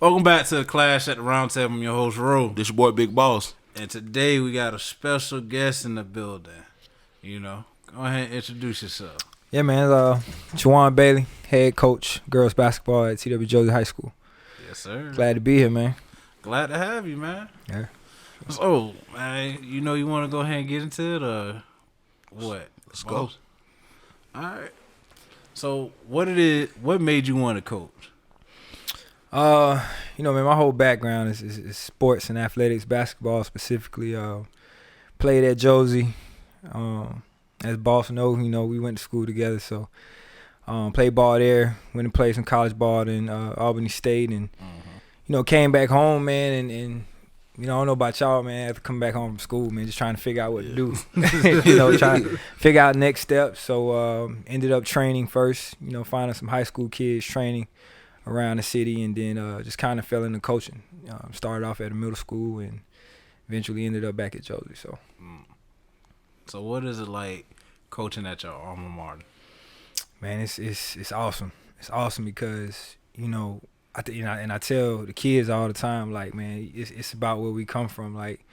Welcome back to the Clash at the Round Table. I'm your host, Ro. This your boy Big Boss. And today we got a special guest in the building. Go ahead and introduce yourself. Yeah, man. Jawan Bailey, head coach, girls basketball at t.w.josey High School. Yes, sir. Glad to be here, man. Glad to have you, man. Yeah. So, man, you want to go ahead and get into it, or what? Let's go. All right. So, what made you want to coach? Man, my whole background is sports and athletics, basketball specifically. Played at Josey. As boss know, we went to school together, so played ball there. Went and played some college ball in Albany State, and came back home, man, and I don't know about y'all, man. After coming back home from school, man, just trying to figure out what to do. Trying to figure out next steps. So ended up training first. Finding some high school kids training around the city, and then just kind of fell into coaching. Started off at a middle school and eventually ended up back at Josey. So what is it like coaching at your alma mater? Man, it's awesome. It's awesome because I tell the kids all the time, like, man, it's about where we come from. Like,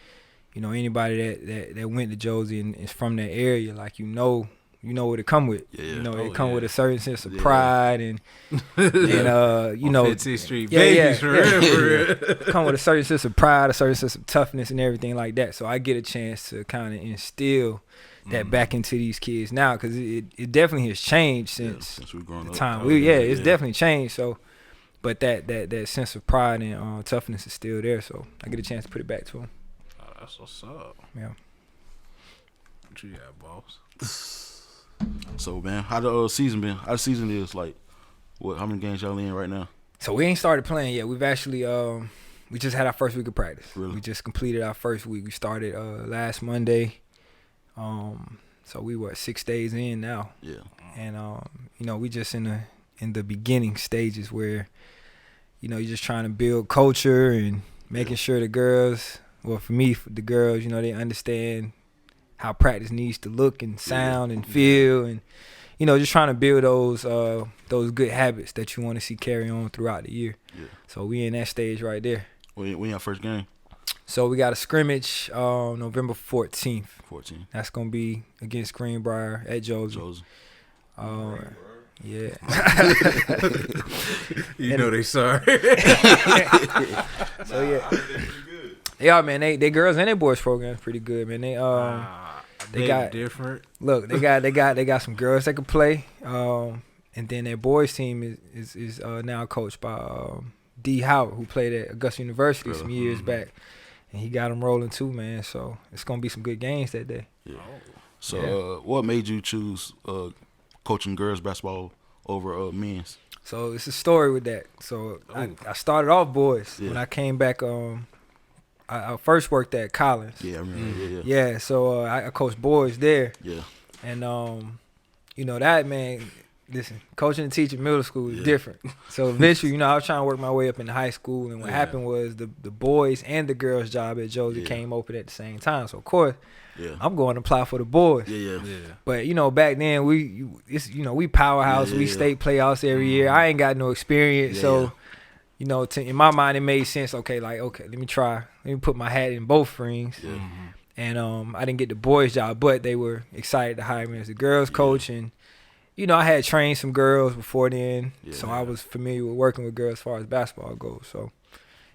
anybody that went to Josey and is from that area, like, you know what it come with. It come with a certain sense of pride and 15th Street babies, for real. Come with a certain sense of pride, a certain sense of toughness and everything like that. So I get a chance to kind of instill that back into these kids now, because it definitely has changed since we've grown the up. time. It's definitely changed. So, but that sense of pride and toughness is still there. So I get a chance to put it back to them. Oh, that's what's up. Yeah. What you got, boss? So, man, how the season been? How the season is, like, how many games y'all in right now? So we ain't started playing yet. We've actually we just had our first week of practice. Really? We just completed our first week. We started last Monday. So we 6 days in now. Yeah. And we just in the beginning stages where you're just trying to build culture and making sure the girls, well, for me, the girls, they understand how practice needs to look and sound and feel, and just trying to build those good habits that you want to see carry on throughout the year. Yeah. So we in that stage right there. When your first game? So we got a scrimmage November 14th. 14. That's gonna be against Greenbrier at Josey. Yeah. They sorry. So yeah. Yeah, man. They girls and they boys program is pretty good, man. They got different. Look, they got some girls that can play. And then their boys team is now coached by D. Howard, who played at Augusta University some years back, and he got them rolling too, man. So it's gonna be some good games that day. Yeah. So what made you choose coaching girls basketball over men's? So it's a story with that. So I started off boys. When I came back. I first worked at Collins. Yeah, I remember. Yeah. So I coached boys there. Yeah. And that, man. Listen, coaching and teaching middle school is different. So eventually, I was trying to work my way up into high school, and what happened was the boys and the girls' job at Josey came open at the same time. So of course, I'm going to apply for the boys. Yeah. But back then we powerhouse. We state playoffs every year. I ain't got no experience, so in my mind it made sense. Okay, let me try. Let me put my hat in both rings. Yeah. And I didn't get the boys' job, but they were excited to hire me as the girls' coach, and I had trained some girls before then, so I was familiar with working with girls as far as basketball goes. So,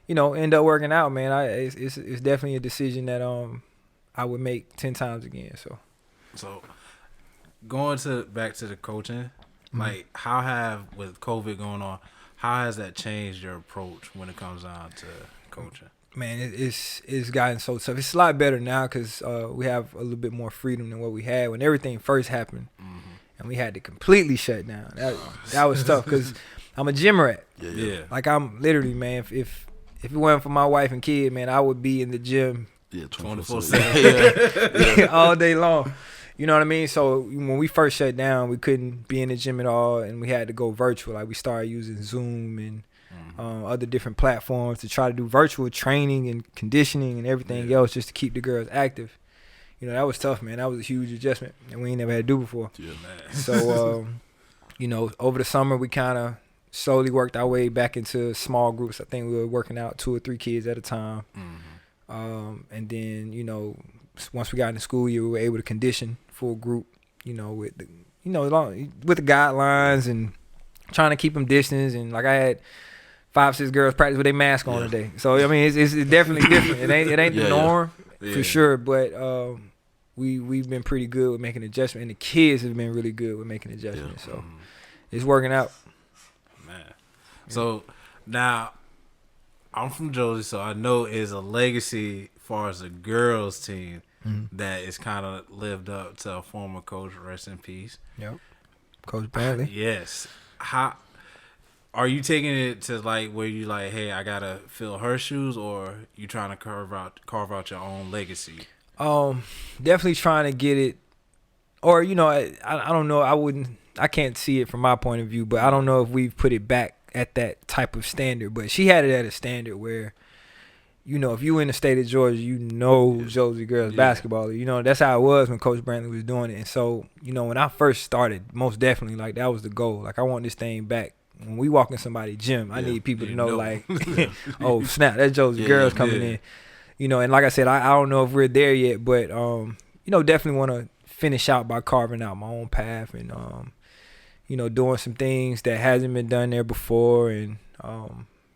end up working out, man. It's definitely a decision that I would make 10 times again. So going back to the coaching, like with COVID going on, how has that changed your approach when it comes down to coaching? Man, it's gotten so tough. It's a lot better now because we have a little bit more freedom than what we had when everything first happened. And we had to completely shut down. That was tough because I'm a gym rat. Yeah. Like, I'm literally, man, if it wasn't for my wife and kid, man, I would be in the gym 24/7 all day long. You know what I mean? So when we first shut down, we couldn't be in the gym at all, and we had to go virtual. Like, we started using Zoom and other different platforms to try to do virtual training and conditioning and everything else just to keep the girls active. That was tough, man. That was a huge adjustment that we ain't never had to do before. Yeah, man. So, over the summer, we kind of slowly worked our way back into small groups. I think we were working out 2 or 3 kids at a time. And then, you know, once we got into school year, we were able to condition for a group, you know, with the, you know, with the guidelines and trying to keep them distance. And like I had 5, 6 girls practice with their mask on today. So I mean, it's definitely different. It ain't the norm for sure. But we've been pretty good with making adjustments, and the kids have been really good with making adjustments. So it's working out. Man. So now I'm from Josey, so I know it's a legacy as far as the girls team that is kind of lived up to a former coach, rest in peace. Yep. Coach Bradley. Yes. How are you taking it to like where you like, hey, I gotta fill her shoes, or you trying to carve out your own legacy? Definitely trying to get it, or you know, I don't know. I can't see it from my point of view, but I don't know if we've put it back at that type of standard. But she had it at a standard where, you know, if you in the state of Georgia, you know Josey girls basketball. You know, that's how it was when Coach Brantley was doing it. And so, you know, when I first started, most definitely, like, that was the goal. Like, I want this thing back. When we walk in somebody's gym, I need people to know, like, oh, snap, that's Josey girls coming in. You know, and like I said, I don't know if we're there yet, but, you know, definitely want to finish out by carving out my own path and, you know, doing some things that hasn't been done there before and,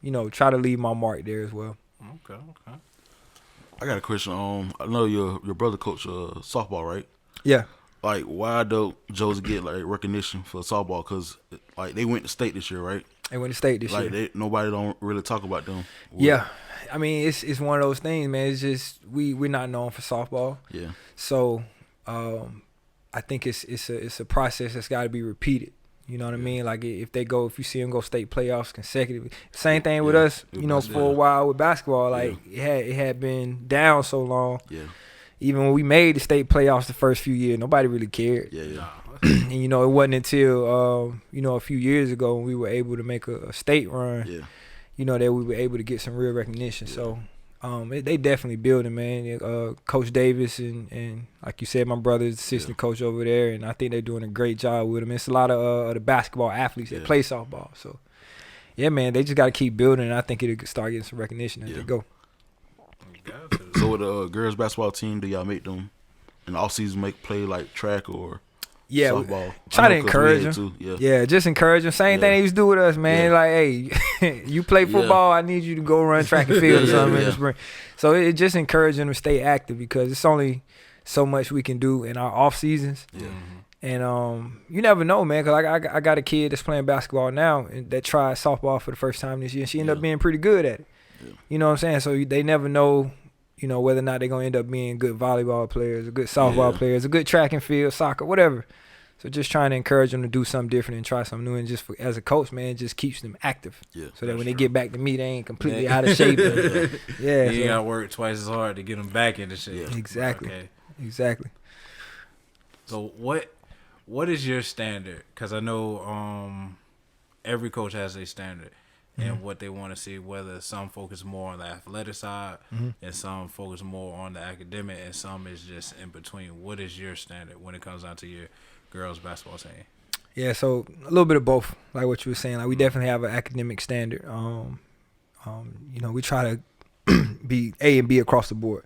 you know, try to leave my mark there as well. Okay. I got a question. I know your brother coach softball, right? Yeah. Like, why don't Josey get like recognition for softball? Because like they went to state this year, right? They went to state this year. Like nobody don't really talk about them. Yeah, I mean it's one of those things, man. It's just we're not known for softball. Yeah. So, I think it's a process that's got to be repeated. You know what I mean? Like if you see them go state playoffs consecutively, same thing with us. You know, for a while with basketball, like it had been down so long. Yeah. Even when we made the state playoffs the first few years, nobody really cared. Yeah. And you know, it wasn't until you know, a few years ago when we were able to make a state run. Yeah. You know, that we were able to get some real recognition. Yeah. So. They definitely building, man. Coach Davis and like you said, my brother's assistant coach over there, and I think they're doing a great job with them. It's a lot of the basketball athletes that play softball. So, yeah, man, they just got to keep building, and I think it'll start getting some recognition as they go. So with the girls basketball team, do y'all make them in the offseason play like track or softball? Try to encourage them. Yeah, just encourage them. Same thing they used to do with us, man. Like, hey, you play football, I need you to go run track and field or something in the spring. So it just encouraging them to stay active because it's only so much we can do in our off seasons. Yeah. And you never know, man. Cause I got a kid that's playing basketball now that tried softball for the first time this year, and she ended up being pretty good at it. Yeah. You know what I'm saying? So they never know, you know, whether or not they're gonna end up being good volleyball players, or good softball players, a good track and field, soccer, whatever. So just trying to encourage them to do something different and try something new, and just as a coach, man, it just keeps them active. Yeah, so that when they get back to me, they ain't completely out of shape. You gotta work twice as hard to get them back into shape. Yeah. Exactly. Okay. Exactly. So what is your standard? Because I know every coach has a standard and what they want to see. Whether some focus more on the athletic side and some focus more on the academic, and some is just in between. What is your standard when it comes down to your girls basketball team? Yeah, so a little bit of both, like what you were saying. Like we definitely have an academic standard. You know, we try to be A and B across the board,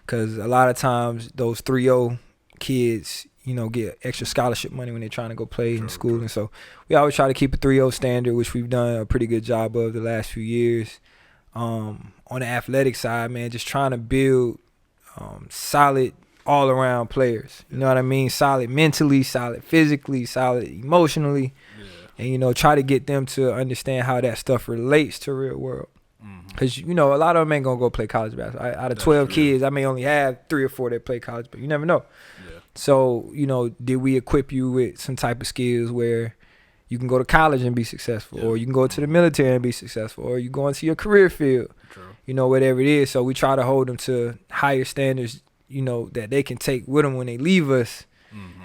because a lot of times those 3-0 kids, you know, get extra scholarship money when they're trying to go play in school, and so we always try to keep a 3-0 standard, which we've done a pretty good job of the last few years. On the athletic side, man, just trying to build solid all-around players, you know what I mean? Solid mentally, solid physically, solid emotionally, and, you know, try to get them to understand how that stuff relates to real world. Because, you know, a lot of them ain't going to go play college basketball. Out of 12 kids, I may only have 3 or 4 that play college, but you never know. Yeah. So, you know, did we equip you with some type of skills where you can go to college and be successful, or you can go to the military and be successful, or you go into your career field, you know, whatever it is. So we try to hold them to higher standards, you know, that they can take with them when they leave us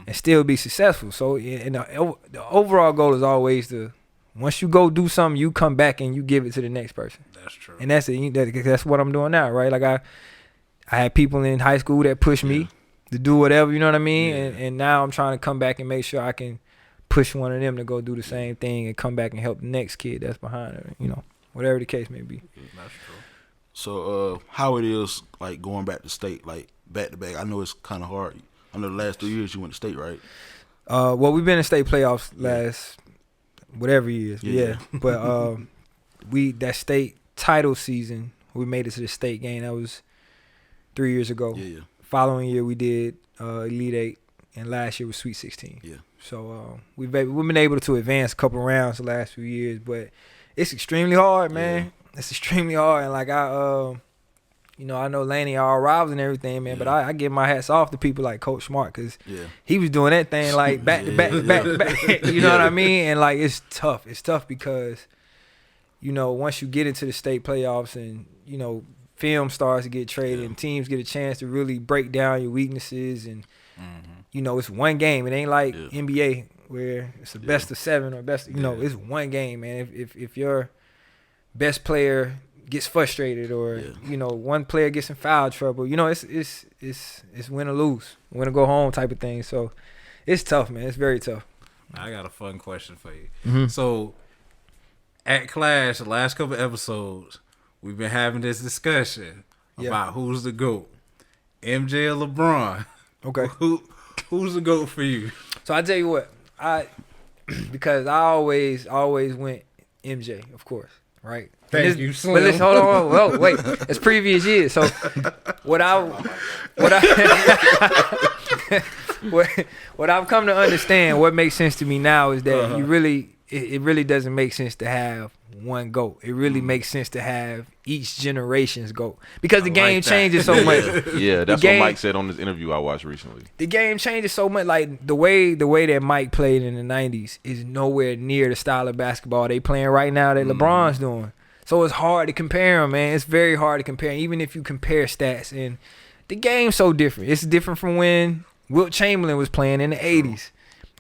and still be successful. So and the overall goal is always to, once you go do something, you come back and you give it to the next person. That's true. And that's what I'm doing now, right? Like I had people in high school that pushed me to do whatever, you know what I mean? And now I'm trying to come back and make sure I can push one of them to go do the same thing and come back and help the next kid that's behind her. You know, whatever the case may be. That's true. So, how it is like going back to state, like back to back? I know it's kind of hard. I know the last 3 years you went to state, right? Well, we've been in state playoffs last whatever years, yeah. But that state title season, we made it to the state game. That was 3 years ago. Yeah. Following year, we did Elite Eight, and last year was Sweet 16. Yeah. So we've been able to advance a couple rounds the last few years, but it's extremely hard, man. Yeah. It's extremely hard, and like I know Laney are all rivals and everything, man. But I give my hats off to people like Coach Smart because he was doing that thing like back to back to back to back. You know what I mean? And like it's tough. It's tough because once you get into the state playoffs and film starts to get traded and teams get a chance to really break down your weaknesses and it's one game. It ain't like NBA where it's a best of 7 or best. It's one game, man. If your best player gets frustrated or one player gets in foul trouble, it's win or lose, win or go home type of thing. So it's tough, man. It's very tough. I got a fun question for you. Mm-hmm. So at Clash, the last couple episodes, we've been having this discussion about who's the GOAT, MJ or LeBron. Okay. Who's the GOAT for you? So I tell you what, because I always went MJ, of course, right? Thank you, Slim. But listen, hold on. Well, wait. It's previous years. So what I've come to understand, what makes sense to me now is that it really doesn't make sense to have one GOAT. It really makes sense to have each generation's GOAT because the game changes so much. Yeah, that's what Mike said on this interview I watched recently. The game changes so much. Like the way that Mike played in the 90s is nowhere near the style of basketball they playing right now that LeBron's doing. So it's hard to compare them, man. It's very hard to compare. Even if you compare stats, and the game's so different. It's different from when Wilt Chamberlain was playing in the 80s.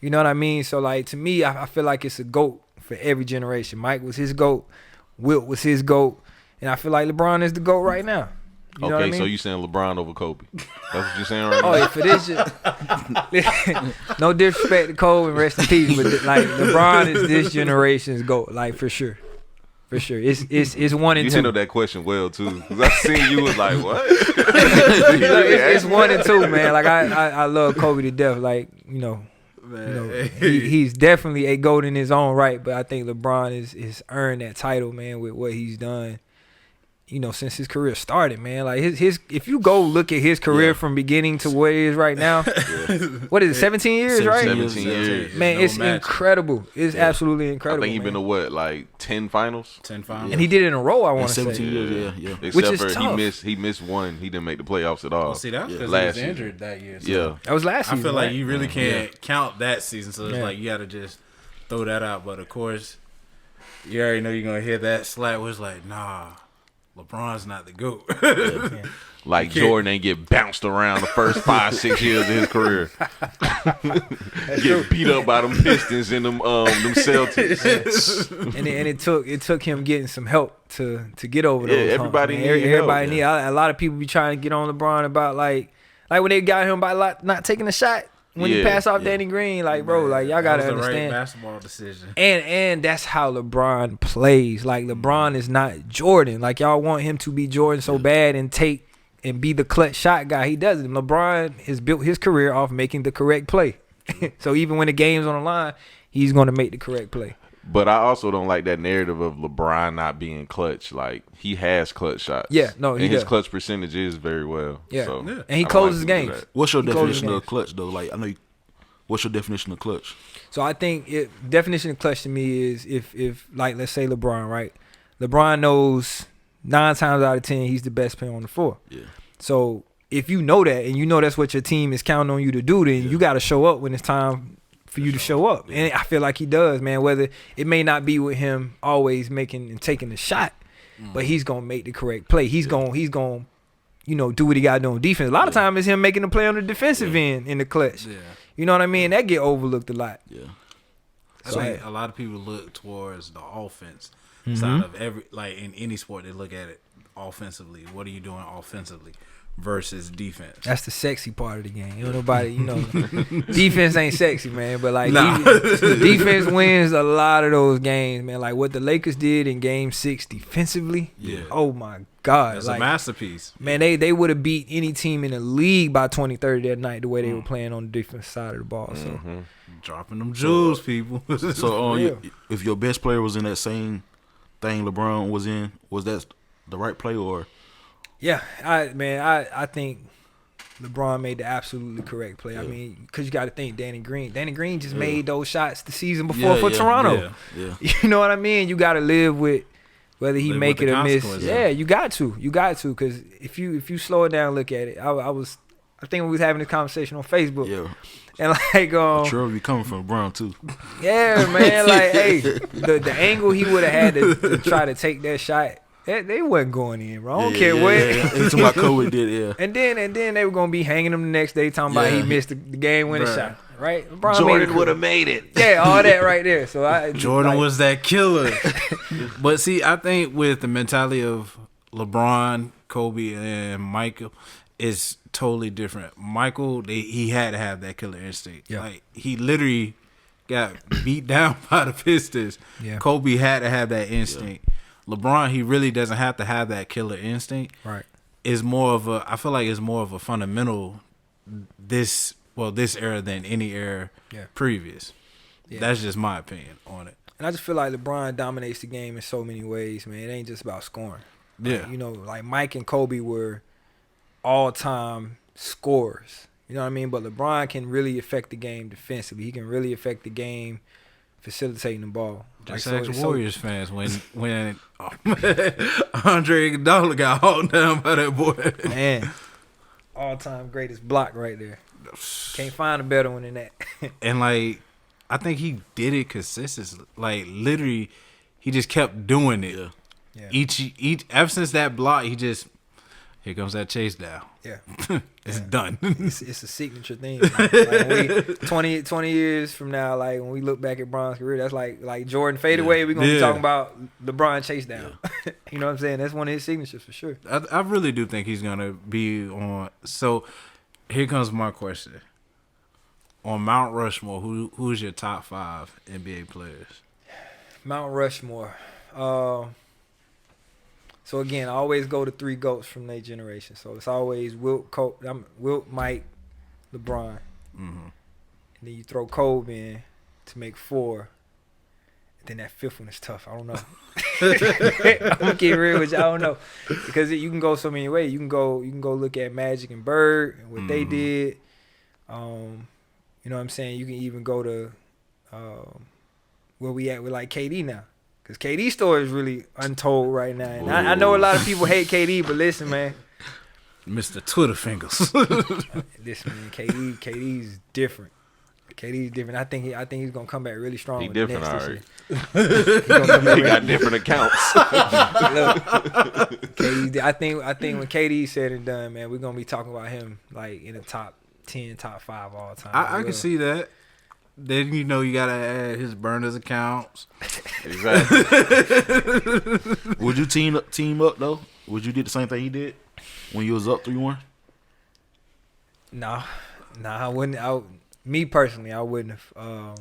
You know what I mean? So, like, to me, I feel like it's a GOAT for every generation. Mike was his GOAT. Wilt was his GOAT. And I feel like LeBron is the GOAT right now. You know what I mean? So you saying LeBron over Kobe? That's what you're saying right now? Oh, yeah, for this no disrespect to Kobe and rest in peace, but like LeBron is this generation's GOAT, like for sure. For sure. It's 1 and 2. You handled that question well too. Cause I seen you was like, what? It's 1 and 2, man. Like I love Kobe to death. Like, he's definitely a GOAT in his own right, but I think LeBron is earned that title, man, with what he's done. Since his career started, man. Like his if you go look at his career from beginning to where he is right now, what is it, 17 years, right? 17 years. Man, it's incredible. It's absolutely incredible. I think he's been to what, like 10 finals? 10 finals. And he did it in a row, I want to say. 17 years, yeah. Except which is for tough. he missed one. He didn't make the playoffs at all. Well, see, that was because he was injured that year. So yeah. That was last season. I feel like right? you really can't count that season, so it's like you got to just throw that out. But, of course, you already know you're going to hear that slap was like, nah. LeBron's not the GOAT. Like Jordan ain't get bounced around the first 5-6 years of his career. Get beat up by them Pistons and them Celtics. And it took him getting some help to get over those. Everybody humps, need everybody help. need. A lot of people be trying to get on LeBron about like when they got him by not taking a shot. When he passed off Danny Green, like, bro, like, y'all got to understand. Right basketball decision. And that's how LeBron plays. Like, LeBron is not Jordan. Like, y'all want him to be Jordan so bad and be the clutch shot guy. He doesn't. LeBron has built his career off making the correct play. So even when the game's on the line, he's going to make the correct play. But I also don't like that narrative of LeBron not being clutch. Like, he has clutch shots. Yeah, no, he and his does. clutch percentage is very well. Yeah, so and he closes games. What's your definition of clutch, though? Like, I know what's your definition of clutch? So I think definition of clutch to me is if like, let's say LeBron, right? LeBron knows 9 times out of 10 he's the best player on the floor. Yeah. So if you know that and you know that's what your team is counting on you to do, then you got to show up when it's time for you to show up. And I feel like he does, man. Whether it may not be with him always making and taking the shot, but he's gonna make the correct play. He's gonna do what he got to do on defense. A lot of times it's him making the play on the defensive end in the clutch. Yeah. You know what I mean? That get overlooked a lot. Yeah. I think a lot of people look towards the offense side of in any sport. They look at it offensively? What are you doing offensively versus defense? That's the sexy part of the game. You know, nobody, defense ain't sexy, man. But like, defense wins a lot of those games, man. Like what the Lakers did in Game 6 defensively. Yeah. Oh my God. That's like, a masterpiece. Man, they would have beat any team in the league by 2030 that night the way they were playing on the defensive side of the ball. So dropping them jewels, people. So if your best player was in that same thing LeBron was in, was that the right play or? Yeah, I think LeBron made the absolutely correct play. Yeah. I mean, because you got to think Danny Green just made those shots the season before for Toronto. Yeah. You know what I mean? You got to live with whether he make it or miss. Yeah, you got to, because if you slow it down and look at it, I think we was having this conversation on Facebook. Yeah. And like, Trevor be coming from LeBron too. Yeah, man. Like, hey, the angle he would have had to try to take that shot, they wasn't going in, bro. I don't care what. It's what Kobe did, yeah. And then they were gonna be hanging him the next day, talking about he missed the game-winning shot. Right? LeBron Jordan would have made it. Yeah, all that right there. So Jordan was that killer. But see, I think with the mentality of LeBron, Kobe, and Michael, is totally different. Michael, he had to have that killer instinct. Yeah. Like he literally got beat down by the Pistons. Yeah. Kobe had to have that instinct. Yeah. LeBron, he really doesn't have to have that killer instinct. Right. I feel like it's more of a fundamental this era than any era previous. Yeah. That's just my opinion on it. And I just feel like LeBron dominates the game in so many ways, man. It ain't just about scoring. Yeah. Like, like Mike and Kobe were all-time scorers. You know what I mean? But LeBron can really affect the game defensively. He can really affect the game facilitating the ball. Just ask Warriors fans when Andre Iguodala got hauled down by that boy. Man, all-time greatest block right there. Can't find a better one than that. And like, I think he did it consistently. Like literally, he just kept doing it. Yeah. Each ever since that block, he just here comes that chase down. Yeah, it's done. It's a signature thing. Like 20 years from now, like when we look back at Bron's career, that's like Jordan fadeaway. We're gonna be talking about LeBron chase down. Yeah. You know what I'm saying? That's one of his signatures for sure. I really do think he's gonna be on. So here comes my question. On Mount Rushmore, who's your top 5 NBA players? Mount Rushmore. So again, I always go to 3 GOATs from their generation. So it's always Wilt, Mike, LeBron. Mm-hmm. And then you throw Kobe in to make 4. And then that 5th one is tough. I don't know. I'm gonna get real with you. I don't know, because you can go so many ways. You can go look at Magic and Bird and what they did. You know what I'm saying? You can even go to where we at with like KD now. Because KD's story is really untold right now. And I know a lot of people hate KD, but listen, man. Mr. Twitter Fingers. Listen, man, KD's different. KD's different. I think he's gonna come back really strong. He different, all right. He got different accounts. Look, KD, I think when KD said and done, man, we're gonna be talking about him like in the top 10, top 5 all time. I can see that. Then you gotta add his burners accounts. Exactly. Would you team up though? Would you do the same thing he did when you was up 3-1? Nah, I wouldn't. Me personally, I wouldn't have.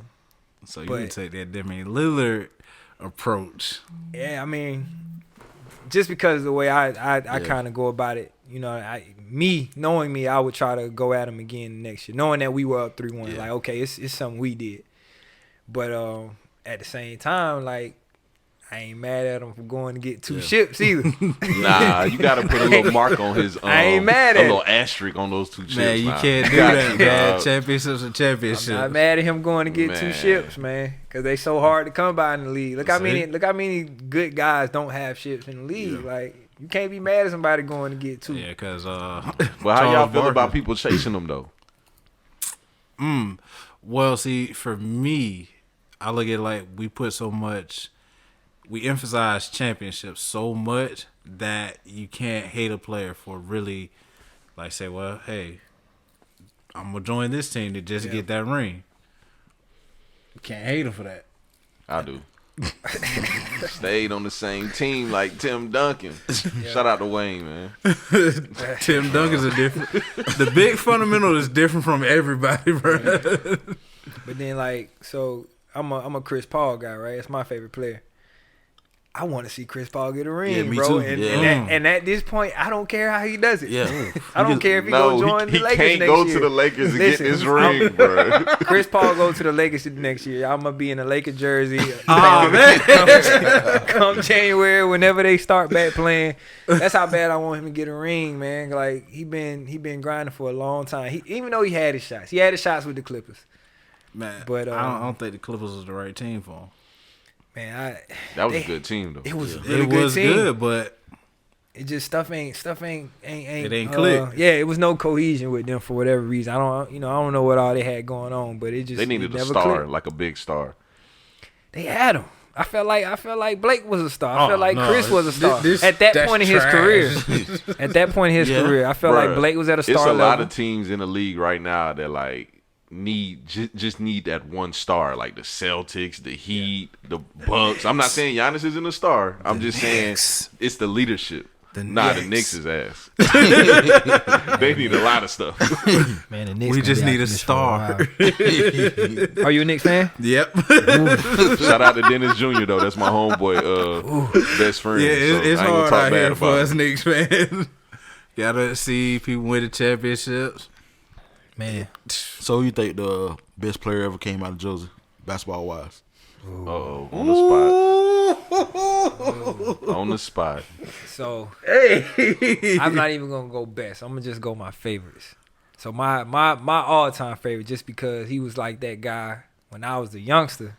So you would take that Damian Lillard approach? Yeah, I mean, just because of the way I kind of go about it, knowing me, I would try to go at him again next year, knowing that we were up 3-1. Yeah. Like, okay, it's something we did, but at the same time, like, I ain't mad at him for going to get 2 ships either. Nah, you got to put a little mark on his. I ain't mad at a little asterisk on those 2 ships. Man, you can't do that, man. Championships are championships. I'm not mad at him going to get 2 ships, man, because they so hard to come by in the league. Look how many good guys don't have ships in the league. Yeah. Like, you can't be mad at somebody going to get 2. Yeah, because well, how y'all feel about people chasing them though? Well, see, for me, I look at it like we emphasize championships so much that you can't hate a player for really, like, say, well, hey, I'm gonna join this team to just get that ring. You can't hate him for that. I do. Stayed on the same team like Tim Duncan. Shout out to Wayne, man. Tim Duncan's a different. The big fundamental is different from everybody, bro. But then like, so I'm a Chris Paul guy, right? It's my favorite player. I want to see Chris Paul get a ring, me bro. too. And at this point, I don't care how he does it. Yeah. I don't care if he go join the Lakers can't next go year. to the Lakers and Listen, get his ring, bro. Chris Paul go to the Lakers next year. I'm gonna be in a Laker jersey. Oh man. Come January, whenever they start back playing, that's how bad I want him to get a ring, man. Like he been grinding for a long time. Even though he had his shots with the Clippers. Man, But I don't think the Clippers was the right team for him. Man, That was a good team, though. it was a It really good was team. good, but It just stuff ain't It ain't click. Yeah, it was no cohesion with them for whatever reason. I don't know what all they had going on, but it just They needed it a never star, clicked. like a big star. They had him. I felt like Blake was a star. I Oh, felt like no, Chris was a star this- at that that's point in his trash. career. At that point in his Yeah. career, I felt like Bruh, Blake was at a star It's a level. lot of teams in the league right now that like just need that one star, like the Celtics, the Heat, the Bucks. I'm not saying Giannis isn't a star. I'm just saying it's the leadership. The Knicks' ass. They need a lot of stuff. Man, the Knicks we gonna just be need out a this for while. star. Are you a Knicks fan? Yep. Shout out to Dennis Jr. though. That's my homeboy, best friend. Yeah, so it's I ain't gonna hard talk out bad here for about us it. Knicks fans. Gotta see people win the championships. Man, So who you think the best player ever came out of Josey, basketball wise? Uh-oh, on the spot. On the spot. so Hey, I'm not even gonna go best. I'm gonna just go my favorites. So my all time favorite, just because he was like that guy when I was a youngster.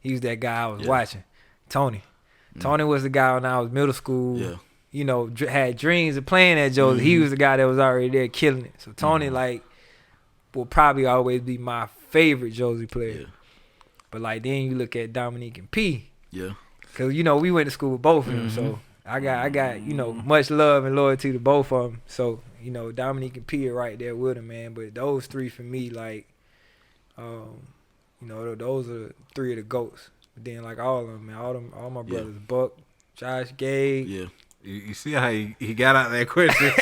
He was that guy I was watching. Tony. Tony was the guy when I was middle school. Yeah. You know, had dreams of playing at Josey. He was the guy that was already there killing it. So Tony like will probably always be my favorite Josey player. Yeah. But like then you look at Dominique and P. Yeah. Cause you know we went to school with both of them, so I got you know much love and loyalty to both of them. So you know Dominique and P are right there with him, man. But those three for me, like, you know, those are three of the goats. But then like all of them, man, all my brothers, Buck, Josh, Gabe. Yeah. you see how he got out that question?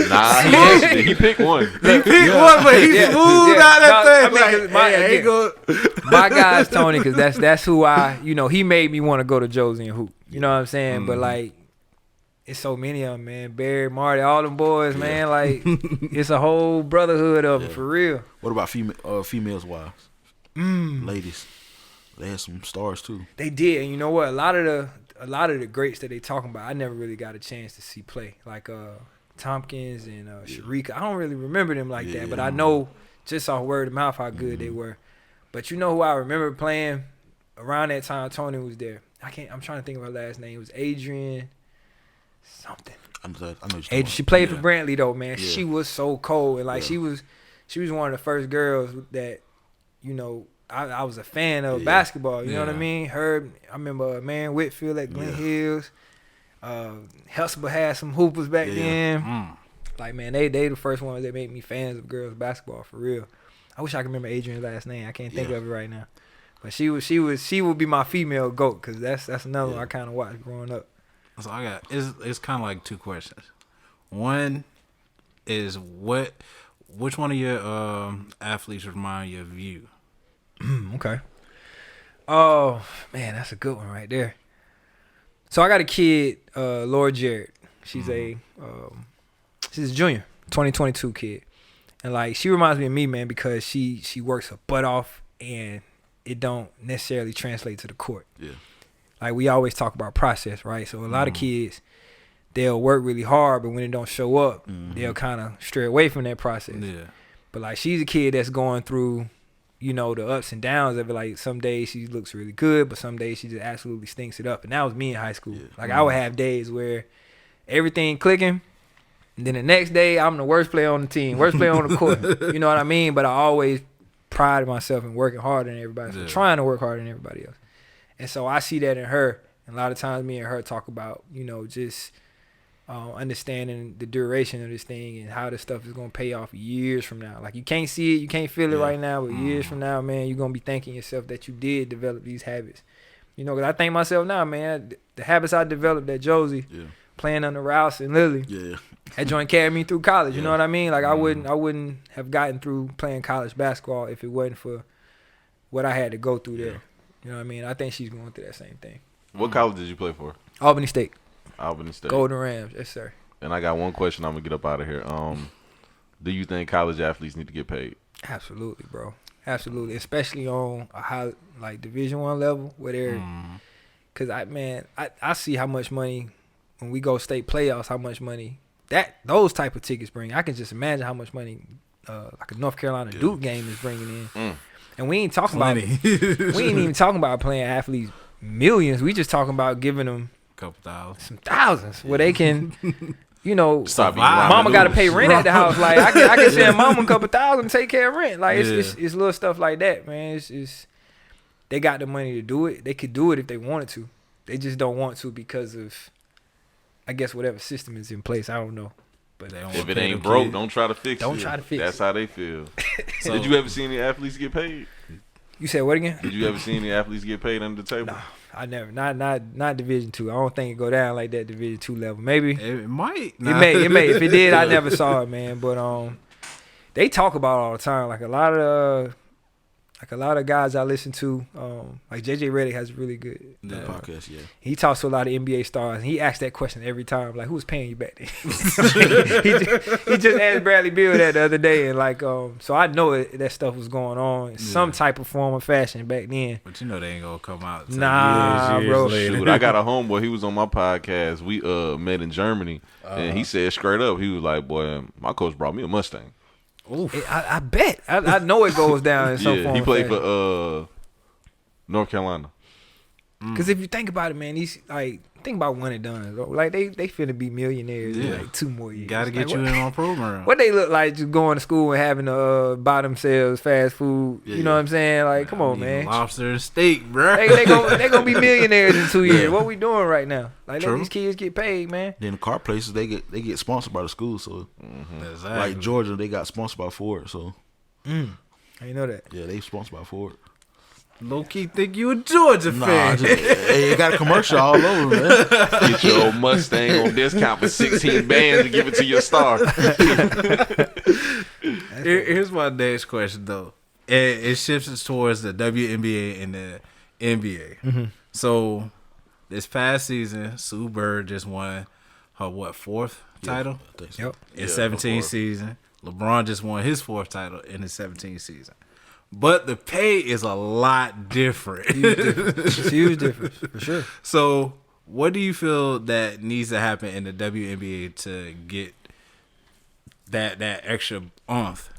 Nah, he answered it. He picked one. He picked one, but he Yeah. smoothed Yeah. out that No, I thing. mean, Like, 'cause my- hey, I ain't again, gonna- My guy's Tony, cause that's who you know, he made me want to go to Josey and hoop. You know what I'm saying? But like, it's so many of them, man. Barry, Marty, all them boys, man. Like, it's a whole brotherhood of them for real. What about females wise? Ladies. They had some stars too. They did, and you know what? A lot of the greats that they talking about, I never really got a chance to see play. Like Tompkins and Sharika. I don't really remember them like that, but I know just off word of mouth how good they were. But you know who I remember playing around that time? Tony was there. I'm trying to think of her last name. It was Adrian something. I know what you're Adrian, she played for Brantley though, man. She was so cold, and like she was one of the first girls that, you know, I was a fan of basketball. You know what I mean? I remember Man Whitfield at Glen Hills. Hustle had some hoopers back then. Like, man, they the first ones that made me fans of girls basketball for real. I wish I could remember Adrian's last name. I can't think of it right now. But she would be my female GOAT, because that's another one I kind of watched growing up. So I got it's kind of like two questions. One is which one of your athletes remind you of you? Okay. Oh man, that's a good one right there. So I got a kid, Laura Jarrett. She's a junior, 2022 kid, and like she reminds me of me, man, because she works her butt off, and it don't necessarily translate to the court. Yeah. Like we always talk about process, right? So a lot of kids, they'll work really hard, but when it don't show up, they'll kind of stray away from that process. Yeah. But like she's a kid that's going through, you know, the ups and downs of it. Like some days she looks really good, but some days she just absolutely stinks it up. And that was me in high school. Like I would have days where everything clicking, and then the next day I'm the worst player on the team, worst player on the court. You know what I mean? But I always prided myself in working harder than everybody else, trying to work harder than everybody else. And so I see that in her. And a lot of times me and her talk about, you know, just understanding the duration of this thing and how this stuff is going to pay off years from now. Like you can't see it, you can't feel it right now, but years from now, man, you're going to be thanking yourself that you did develop these habits. You know, 'cause I think myself now, man, the habits I developed at Josey, playing under Rouse and Lily, that joint carried me through college. You know what I mean? Like I wouldn't have gotten through playing college basketball if it wasn't for what I had to go through there. You know what I mean? I think she's going through that same thing. What college did you play for? Albany State. Albany State. Golden Rams, yes sir. And I got one question. I'm gonna get up out of here. Do you think college athletes need to get paid? Absolutely, bro. Absolutely, especially on a high like Division I level where they're. Cause I see how much money when we go state playoffs, how much money those type of tickets bring. I can just imagine how much money like a North Carolina Duke game is bringing in. And we ain't talking about we ain't even talking about playing athletes millions. We just talking about giving them a couple thousand, some thousands where they can. You know, Stop mama got to pay rent at the house. Like I can send mama a couple thousand and take care of rent. Like it's little stuff like that, man. It's they got the money to do it. They could do it if they wanted to. They just don't want to because of, I guess, whatever system is in place. I don't know. But if it ain't broke, don't try to fix it. Don't try to fix it. That's how they feel. So, did you ever see any athletes get paid? You said what again? Did you ever see any athletes get paid under the table? No, I never. Not Division II. I don't think it go down like that Division II level. Maybe it might. It may. If it did, I never saw it, man. But they talk about it all the time. Like a lot of guys I listen to, like JJ Redick has a really good podcast. Yeah, he talks to a lot of NBA stars, and he asks that question every time, like, "Who's paying you back then?" he just asked Bradley Beal that the other day, and like, so I know that stuff was going on in some type of form or fashion back then. But you know they ain't gonna come out. Nah, bro. Shoot, I got a homeboy. He was on my podcast. We met in Germany, and he said straight up, he was like, "Boy, my coach brought me a Mustang." I bet. I know it goes down in some form. He played for North Carolina. Because if you think about it, man, these like think about one and done. Like they finna be millionaires in like 2 more years. Gotta get like, you in on program. What they look like just going to school and having to buy themselves fast food. You know what I'm saying? Like, come on, man. Lobster and steak, bro. They gonna be millionaires in 2 years. What we doing right now? Like let these kids get paid, man. Then the car places they get sponsored by the school, so Exactly. like Georgia, they got sponsored by Ford, so I didn't know that. yeah, they sponsored by Ford. Low key think you a Georgia fan. Hey, it got a commercial all over, man. Get your old Mustang on discount for 16 bands and give it to your star. Here's my next question though. It shifts us towards the WNBA and the NBA. So this past season, Sue Bird just won her 4th title? Yep. In 17 season. LeBron just won his 4th title in his 17th season. But the pay is a lot different. It's a huge difference, for sure. So what do you feel that needs to happen in the WNBA to get that extra oomph?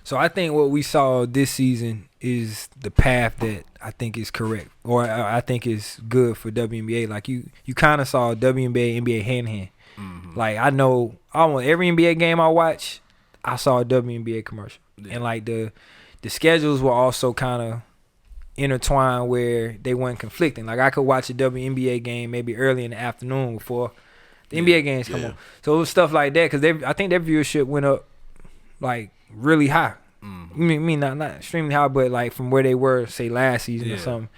So I think what we saw this season is the path that I think is correct, or I think is good for WNBA. Like you kind of saw WNBA, NBA hand in hand. Like I know almost every NBA game I watch, I saw a WNBA commercial, and like the schedules were also kind of intertwined where they weren't conflicting. Like I could watch a WNBA game maybe early in the afternoon before the NBA games come on. So it was stuff like that because I think their viewership went up like really high. I mean not extremely high, but like from where they were say last season or something.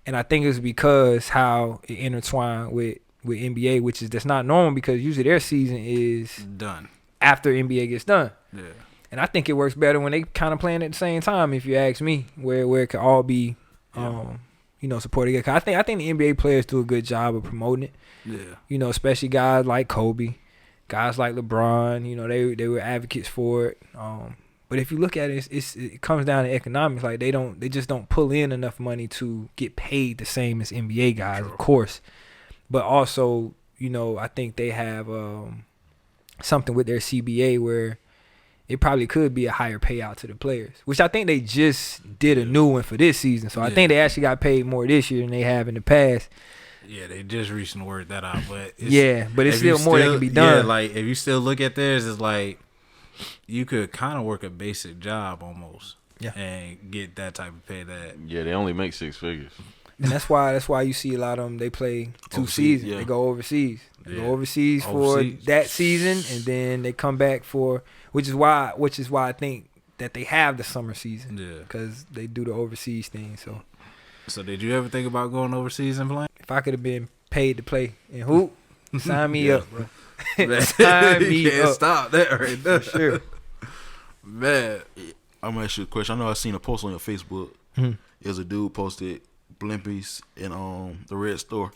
And I think it was because how it intertwined with NBA, which is that's not normal because usually their season is done after NBA gets done. Yeah. And I think it works better when they kind of playing at the same time, if you ask me, where it could all be, supported. I think the NBA players do a good job of promoting it. Yeah. You know, especially guys like Kobe, guys like LeBron. You know, they were advocates for it. But if you look at it, it comes down to economics. Like they just don't pull in enough money to get paid the same as NBA guys, of course. But also, you know, I think they have something with their CBA where it probably could be a higher payout to the players, which I think they just did a new one for this season. So I think they actually got paid more this year than they have in the past. Yeah, they just recently worked that out, but it's still more that can be done. Yeah, like if you still look at theirs, it's like you could kind of work a basic job almost, and get that type of pay. That they only make 6 figures, and that's why you see a lot of them. They play 2 seasons. They go overseas. They go overseas for that season, and then they come back for. Which is why I think that they have the summer season. Yeah. Because they do the overseas thing. So So did you ever think about going overseas and playing? If I could have been paid to play in hoop, sign me up, bro. Man, Sign you me can't up. stop that right there. For sure. Man. I'm gonna ask you a question. I know I seen a post on your Facebook. There's a dude posted Blimpies in the red store,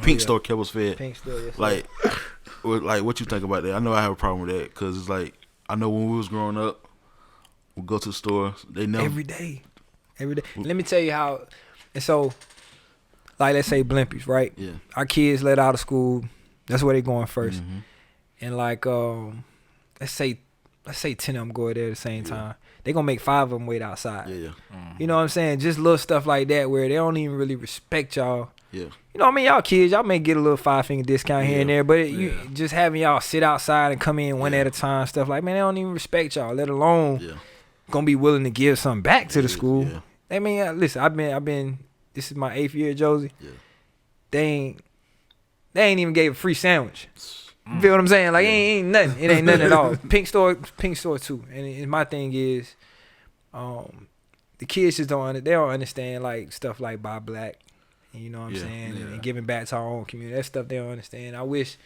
pink store, Kebble's Fed. Pink store, yes, like, what you think about that? I know I have a problem with that because it's like I know when we was growing up, we go to the store. They never every day. Let me tell you how. And so, like, let's say Blimpies, right? Yeah. Our kids let out of school. That's where they going 1st. And like, let's say 10 of them go there at the same time. They gonna make 5 of them wait outside. Yeah. You know what I'm saying? Just little stuff like that where they don't even really respect y'all. Yeah. You know what I mean? Y'all kids, y'all may get a little 5-finger discount here and there, but you just having y'all sit outside and come in one at a time, stuff like, man, they don't even respect y'all, let alone gonna be willing to give something back to the school. Yeah. I mean, listen, I've been. This is my 8th year at Josey. Yeah. They ain't even gave a free sandwich. You feel what I'm saying? Like, ain't nothing. It ain't nothing at all. Pink store too. And my thing is, the kids just don't understand like stuff like buy black. You know what I'm saying? And giving back to our own community. That stuff they don't understand. I wish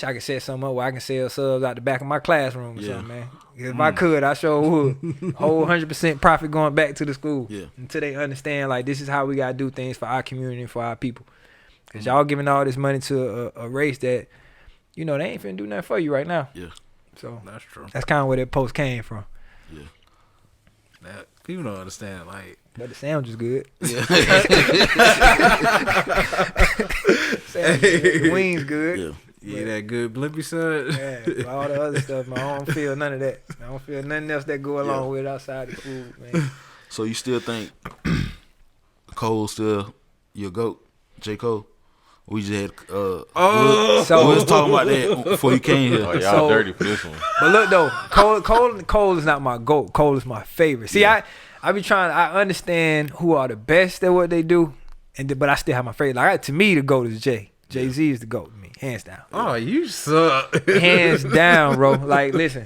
I could set something up where I can sell subs out the back of my classroom or something, man. If I could, I sure would. Whole 100% profit going back to the school. Yeah. Until they understand, like, this is how we got to do things for our community and for our people. Because y'all giving all this money to a race that, you know, they ain't finna do nothing for you right now. Yeah. So That's true. that's kind of where that post came from. Yeah. That, people don't understand, like. But the sandwich is good. Yeah. The wings good. Yeah. Yeah, that good blimpy son. Yeah, but all the other stuff, man, I don't feel none of that. I don't feel nothing else that go along with it outside the food, man. So you still think Cole still your GOAT, J. Cole? We just had we was talking about that before you came here. Oh, y'all dirty for this one. But look though, Cole is not my GOAT. Cole is my favorite. See, I be trying. I understand who are the best at what they do, but I still have my favorite. Like to me, the GOAT is Jay. Jay-Z is the GOAT to me, hands down. Oh, you suck. Hands down, bro. Like, listen,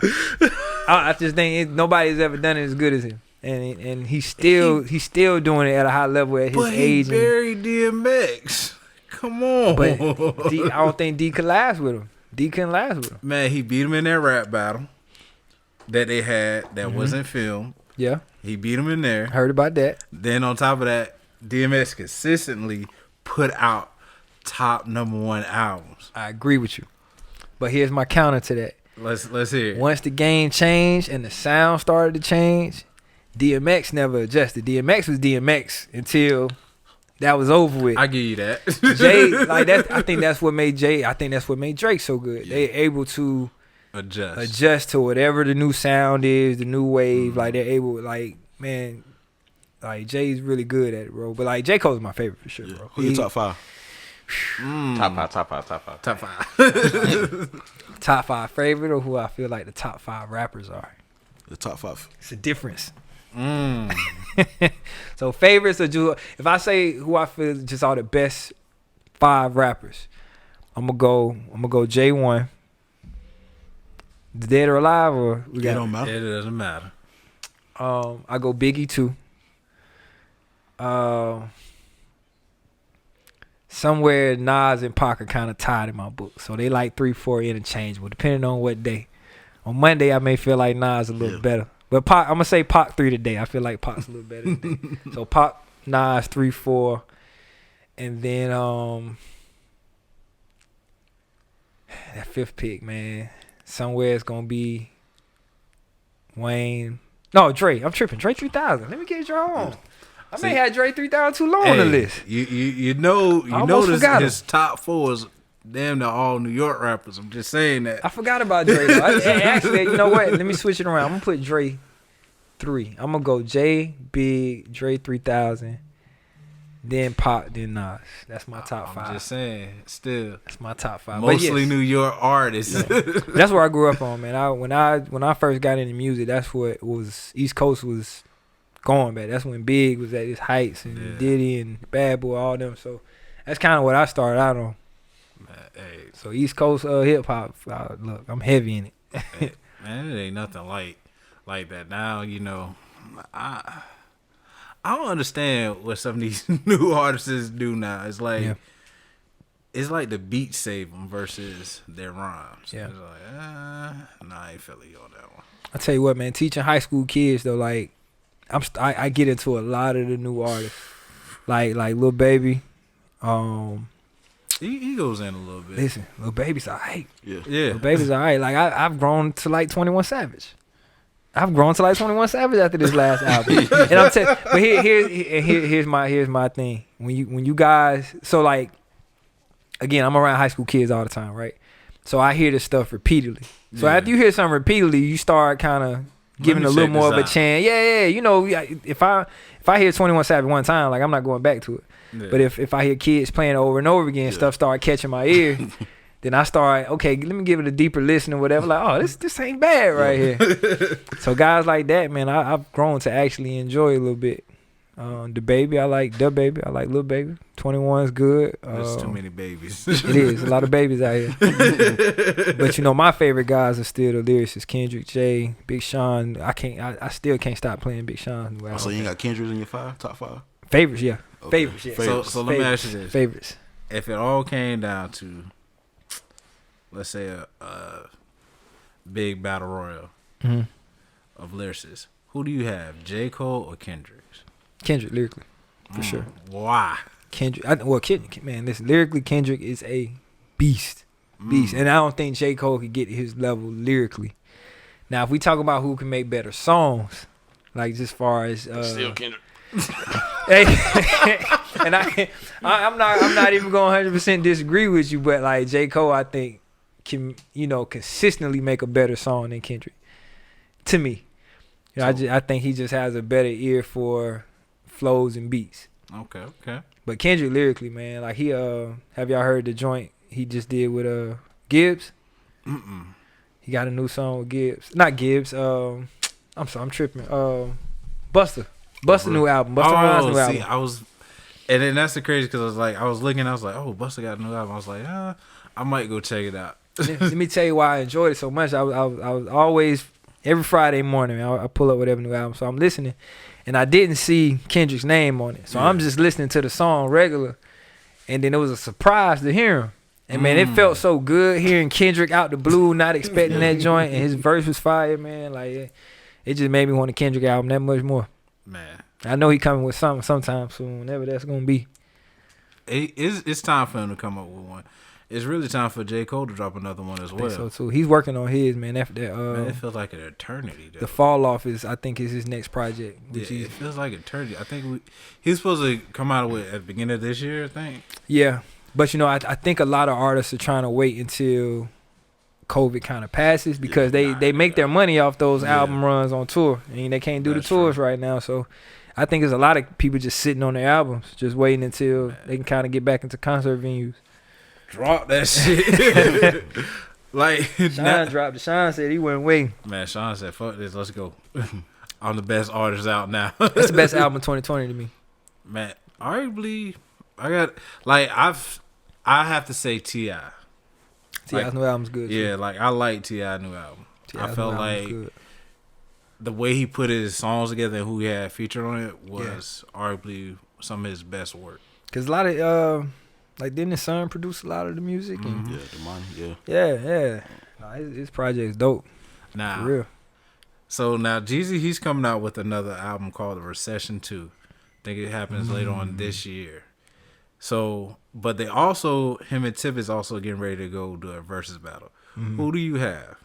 I just think nobody's ever done it as good as him, and he's still doing it at a high level at his age. But he buried DMX. Come on. But I don't think D could last with him. D couldn't last with him. Man, he beat him in that rap battle that they had that wasn't filmed. Yeah, He beat him in there. heard about that. Then on top of that, DMX consistently put out top #1 albums. I agree with you, but here's my counter to that. Let's hear it. Once the game changed and the sound started to change, DMX never adjusted. DMX was DMX until that was over with. I give you that. Jay, like that, I think that's what made Drake so good. They able to adjust to whatever the new sound is, the new wave. Like they're able, like, man, like Jay's really good at it, bro. But like J. Cole's my favorite for sure, bro. Who your top 5? Top five. Top 5. Top 5 favorite, or who I feel like the top 5 rappers are. The top 5. It's a difference. So favorites are just, if I say who I feel just are the best 5 rappers, I'm gonna go Jawan. Dead or alive, or we got? It don't matter. It doesn't matter. I go Biggie too. Somewhere Nas and Pac are kind of tied in my book, so they like 3-4 interchangeable, depending on what day. On Monday, I may feel like Nas a little better, but Pac, I'm gonna say Pac 3 today. I feel like Pac's a little better today. So Pac, Nas 3-4, and then that 5th pick, man. Somewhere it's gonna be Wayne. No, Dre. I'm tripping. Dre 3000. Let me get Dre on. I may have Dre 3000 too long on the list. You know his top 4 is damn near all New York rappers. I'm just saying that. I forgot about Dre though. Actually, you know what? Let me switch it around. I'm gonna put Dre 3. I'm gonna go J, Big, Dre 3000, then Pop, then Nas. That's my top 5. I'm just saying, still. That's my top 5. Mostly New York artists. Yeah. That's where I grew up on, man. When I first got into music, that's what it was. East Coast was going back. That's when Big was at his heights, and Diddy and Bad Boy, all them. So that's kind of what I started out on. Hey, so East Coast hip hop. Look, I'm heavy in it. man, it ain't nothing like that. Now, you know, I I don't understand what some of these new artists do now. It's like it's like the beat save them versus their rhymes. Yeah. It's like, nah, I ain't feeling you on that one. I tell you what, man, teaching high school kids though, like I get into a lot of the new artists, like Lil Baby. He goes in a little bit. Listen, Lil Baby's alright. Yeah. Lil Baby's alright. Like I've grown to like 21 Savage. I've grown to like 21 Savage after this last album. And I'm telling, but here's my thing. When you guys, so like, again, I'm around high school kids all the time, right? So I hear this stuff repeatedly. So after you hear something repeatedly, you start kind of giving a little more of a chance. Yeah. You know, if I hear 21 Savage one time, like I'm not going back to it. Yeah. But if I hear kids playing it over and over again, stuff start catching my ear. Then I start, okay, let me give it a deeper listen or whatever. Like, oh, this ain't bad right here. So guys like that, man, I've grown to actually enjoy a little bit. The Baby, I like the Baby. I like Lil Baby. 21's good. There's too many babies. It is. A lot of babies out here. But, you know, my favorite guys are still the lyricists. Kendrick, Jay, Big Sean. I still can't stop playing Big Sean. So you ain't got Kendrick in your top five? Favorites, yeah. Okay. Favorites, yeah. So let me ask you this. Favorites. If it all came down to, let's say, a big battle royal of lyricists, who do you have, J. Cole or Kendrick? Kendrick, lyrically, for sure. Why? Kendrick, man, listen, lyrically, Kendrick is a beast. And I don't think J. Cole could get his level lyrically. Now, if we talk about who can make better songs, like just as far as still Kendrick. Hey, and I'm not even going 100% disagree with you, but like J. Cole, I think can consistently make a better song than Kendrick. To me, I think he just has a better ear for flows and beats. Okay. But Kendrick lyrically, man, like he have y'all heard the joint he just did with Gibbs? He got a new song with Gibbs. Not Gibbs. I'm sorry, I'm tripping. Busta new album. Busta Rhymes new album. I was, and then that's the crazy because I was looking, I was like, oh, Busta got a new album. I was like, I might go check it out. Let me tell you why I enjoyed it so much. I was always every Friday morning I pull up whatever new album, so I'm listening, and I didn't see Kendrick's name on it, so I'm just listening to the song regular, and then it was a surprise to hear him. And man, it felt so good hearing Kendrick out the blue, not expecting that joint, and his verse was fire, man. Like it just made me want a Kendrick album that much more. Man, I know he coming with something sometime soon, whenever that's gonna be. It's time for him to come up with one. It's really time for J. Cole to drop another one as well. So too. He's working on his, man. Man, it feels like an eternity. Though. The Fall Off is his next project. It feels like eternity. I think he's supposed to come out with at the beginning of this year, I think. Yeah, but I think a lot of artists are trying to wait until COVID kind of passes because they make their money off those album runs on tour, and they can't do the tours right now. So I think there's a lot of people just sitting on their albums, just waiting until they can kind of get back into concert venues. Drop that shit. Like Sean dropped it. Sean said he wasn't waiting. Man, Sean said, "Fuck this, let's go." I'm the best artist out now. That's the best album of 2020 to me. Man, arguably, I have to say T.I. T.I.'s new album's good. Yeah, like I like T.I.'s new album. I felt like the way he put his songs together and who he had featured on it was arguably some of his best work. Cause a lot of didn't his son produce a lot of the music? And yeah, the money, yeah. No, his project's dope. Nah, for real. So now Jeezy, he's coming out with another album called The Recession 2. I think it happens later on this year. So, but they also, him and Tip is also getting ready to go do a versus battle. Who do you have?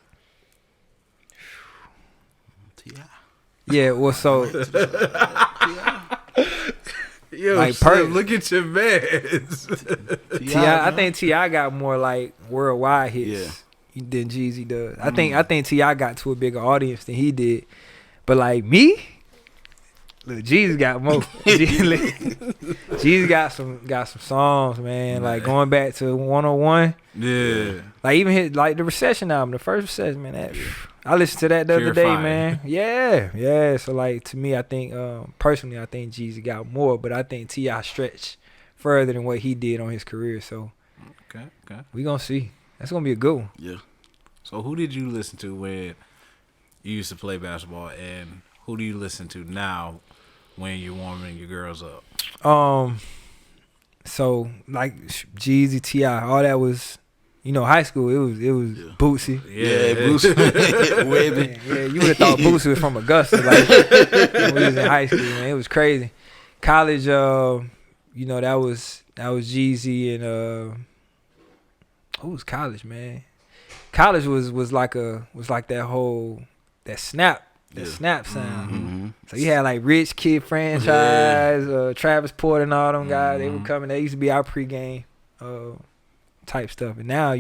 T.I. Yeah, well, so yo, like look at your man. T.I. I think T.I. got more like worldwide hits than Jeezy does. I think T.I. got to a bigger audience than he did. But like me, look, Jeezy got more. Jeezy got some songs, man. Like going back to 101. Yeah. Like even his The Recession album, the first Recession, man. I listened to that the other day, man. Yeah. So like to me, I think personally, I think Jeezy got more, but I think T.I. stretched further than what he did on his career. So okay, we gonna see. That's gonna be a good one. Yeah. So who did you listen to when you used to play basketball, and who do you listen to now when you're warming your girls up? So like Jeezy, T.I., all that was, high school. It was Bootsy. Yeah, Bootsy. Webby. Yeah, you would have thought Bootsy was from Augusta. Like when we was in high school, man, it was crazy. College, that was Jeezy and who was college, man? College was like that snap sound. Mm-hmm. So you had like Rich Kid Franchise, Travis Porter and all them guys. They were coming. They used to be our pregame type stuff. And now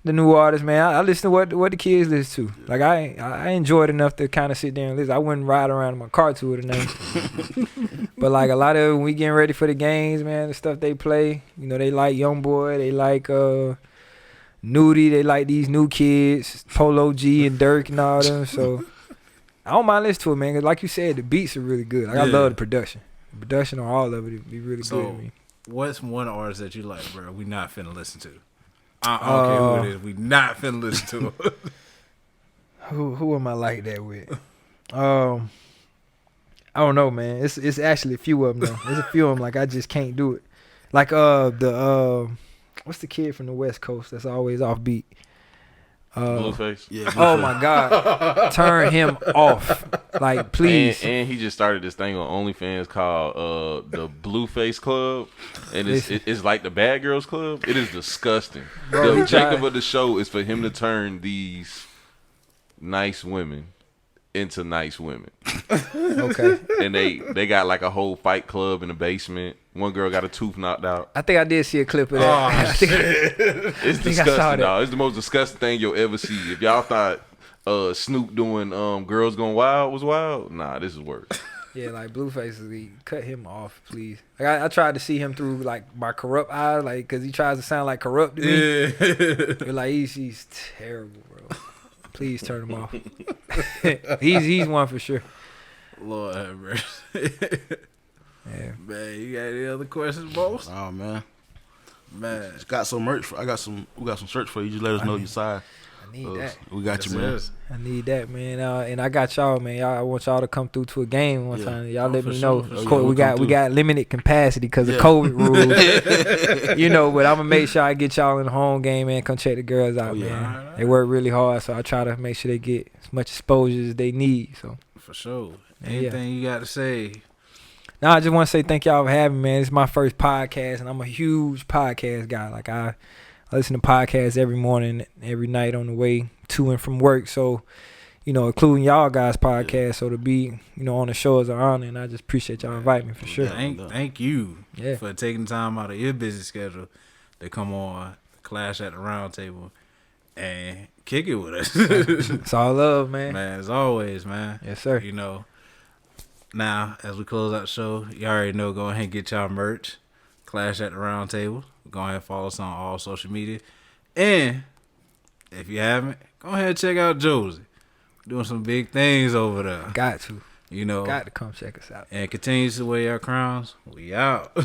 the new artists, man, I listen to what the kids listen to. Like I enjoy it enough to kind of sit there and listen. I wouldn't ride around in my car to it or nothing. But like a lot of when we getting ready for the games, man, the stuff they play, they like YoungBoy, they like Nudie, they like these new kids, Polo G and Dirk and all them. So I don't mind listening to it, man. Cause like you said, the beats are really good. Like I love the production. The production on all of it be really good to me. What's one artist that you like, bro? We not finna listen to. I don't care who it is. We not finna listen to. Who am I like that with? I don't know, man. It's actually a few of them though. There's a few of them like I just can't do it. Like what's the kid from the West Coast that's always offbeat? Blueface. Yeah. Oh my God, turn him off, like please. And he just started this thing on OnlyFans called the Blueface Club, and it's like the Bad Girls Club. It is disgusting. Bro, The objective of the show is for him to turn these nice women into nice women. Okay. And they got like a whole fight club in the basement. One girl got a tooth knocked out. I think I did see a clip of that. It's disgusting, dog. It's the most disgusting thing you'll ever see. If y'all thought Snoop doing Girls Gone Wild was wild, nah, this is worse. Yeah, like Blueface, cut him off, please. Like I tried to see him through like my corrupt eyes, like because he tries to sound like corrupt to me. But like he's terrible, bro. Please turn him off. he's one for sure. Lord have mercy. Yeah. Man, you got any other questions, boss? Oh man. Man, Got some merch. We got some shirts for you. Just let us know your size. I need that. We got you, man. I need that, man. And I got y'all, man. I want y'all to come through to a game one time. Y'all let me know. Of course, we got limited capacity because of COVID rules. But I'm gonna make sure I get y'all in the home game, man. Come check the girls out, man. Right. They work really hard, so I try to make sure they get as much exposure as they need. So for sure. Anything you got to say? No, I just want to say thank y'all for having me, man. It's my first podcast, and I'm a huge podcast guy. Like I listen to podcasts every morning, every night on the way to and from work. So, including y'all guys' podcast. So to be, on the show is an honor, and I just appreciate y'all inviting me for sure. Thank you for taking time out of your busy schedule to come on Clash at the Round Table and kick it with us. It's all love, man. Man, as always, man. Yes, sir. Now, as we close out the show, you already know, go ahead and get y'all merch. Clash at the Round Table. Go ahead and follow us on all social media. And if you haven't, go ahead and check out Josey. Doing some big things over there. Got to. Got to come check us out. And continue to wear your crowns. We out.